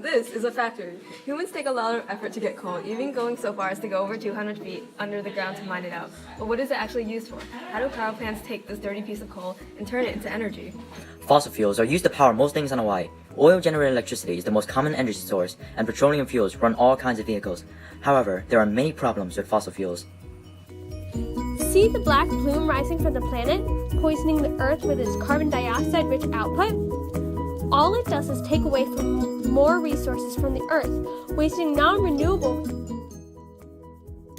This is a factory. Humans take a lot of effort to get coal, even going so far as to go over 200 feet under the ground to mine it out. But what is it actually used for? How do power plants take this dirty piece of coal and turn it into energy? Fossil fuels are used to power most things on Hawaii. Oil-generated electricity is the most common energy source, and petroleum fuels run all kinds of vehicles. However, there are many problems with fossil fuels. See the black plume rising from the planet, poisoning the Earth with its carbon dioxide-rich output? All it does is take away from more resources from the Earth, wasting non-renewable.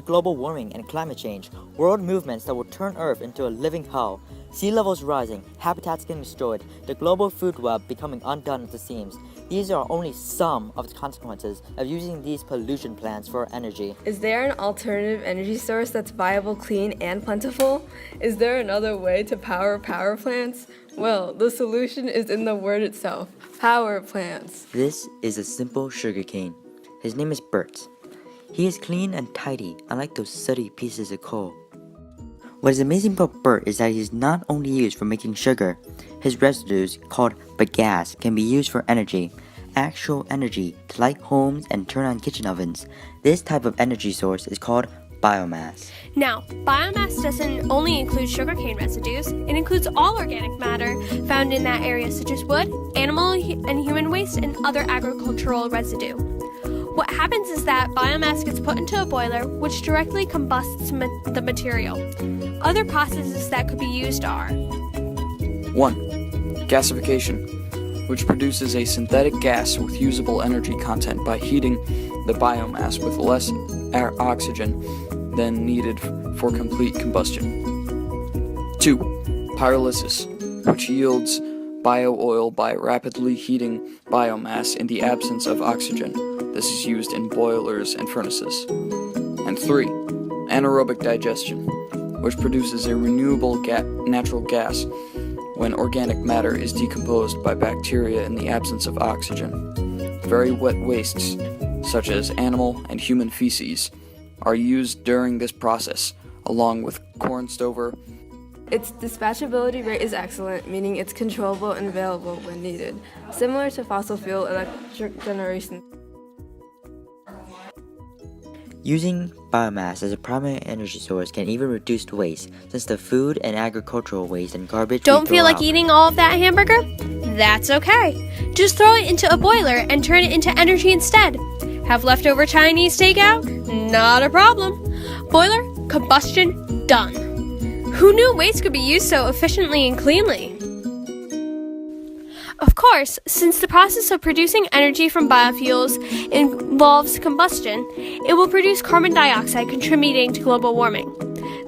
Global warming and climate change, world movements that will turn Earth into a living hell, sea levels rising, habitats getting destroyed, the global food web becoming undone at the seams. These are only some of the consequences of using these pollution plants for energy. Is there an alternative energy source that's viable, clean, and plentiful? Is there another way to power plants? Well, the solution is in the word itself, power plants. This is a simple sugarcane. His name is Bert. He is clean and tidy, unlike those sooty pieces of coal. What is amazing about Bert is that he is not only used for making sugar. His residues, called bagasse, can be used for energy, actual energy to light homes and turn on kitchen ovens. This type of energy source is called biomass. Now, biomass doesn't only include sugarcane residues, it includes all organic matter found in that area, such as wood, animal and human waste, and other agricultural residue. What happens is that biomass gets put into a boiler, which directly combusts the material. Other processes that could be used are 1. Gasification, which produces a synthetic gas with usable energy content by heating the biomass with less oxygen than needed for complete combustion. 2. Pyrolysis, which yields bio-oil by rapidly heating biomass in the absence of oxygen. This is used in boilers and furnaces. And 3. Anaerobic digestion, which produces a renewable natural gas when organic matter is decomposed by bacteria in the absence of oxygen. Very wet wastes, such as animal and human feces, are used during this process, along with corn stover. Its dispatchability rate is excellent, meaning it's controllable and available when needed, similar to fossil fuel electric generation. Using biomass as a primary energy source can even reduce waste, since the food and agricultural waste and garbage Don't feel like eating all of that hamburger? That's okay. Just throw it into a boiler and turn it into energy instead. Have leftover Chinese takeout? Not a problem. Boiler, combustion, done. Who knew waste could be used so efficiently and cleanly? Of course, since the process of producing energy from biofuels involves combustion, it will produce carbon dioxide, contributing to global warming.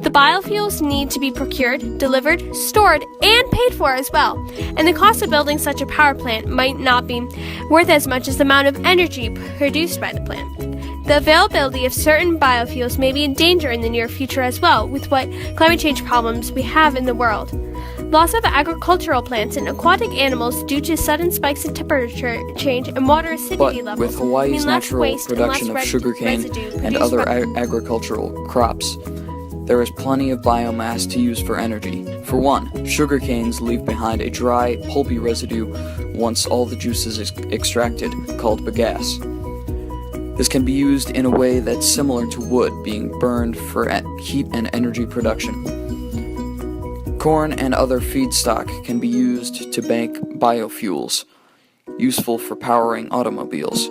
The biofuels need to be procured, delivered, stored, and paid for as well, and the cost of building such a power plant might not be worth as much as the amount of energy produced by the plant. The availability of certain biofuels may be in danger in the near future as well, with what climate change problems we have in the world. Loss of agricultural plants and aquatic animals due to sudden spikes in temperature change and water acidity levels. But with Hawaii's natural waste production of sugarcane and other agricultural crops, there is plenty of biomass to use for energy. For one, sugarcanes leave behind a dry, pulpy residue once all the juice is extracted, called bagasse. This can be used in a way that's similar to wood being burned for heat and energy production. Corn and other feedstock can be used to make biofuels, useful for powering automobiles.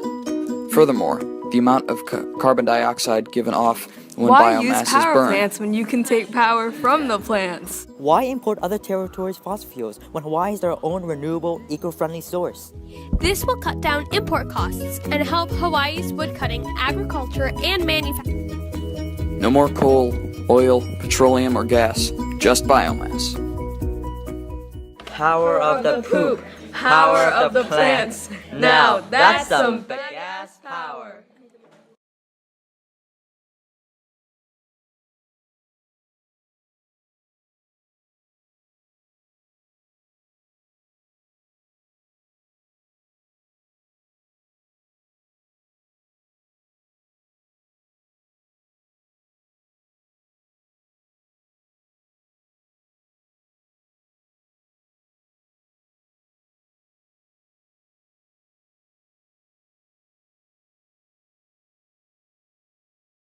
Furthermore, the amount of carbon dioxide given off when Why biomass use is power burned. plants when you can take power from the plants? Why import other territories' fossil fuels when Hawaii is their own renewable, eco-friendly source? This will cut down import costs and help Hawaii's woodcutting, agriculture, and manufacturing. No more coal, oil, petroleum, or gas, just biomass. Power of the poop, power of the plants. Now that's some bagasse power.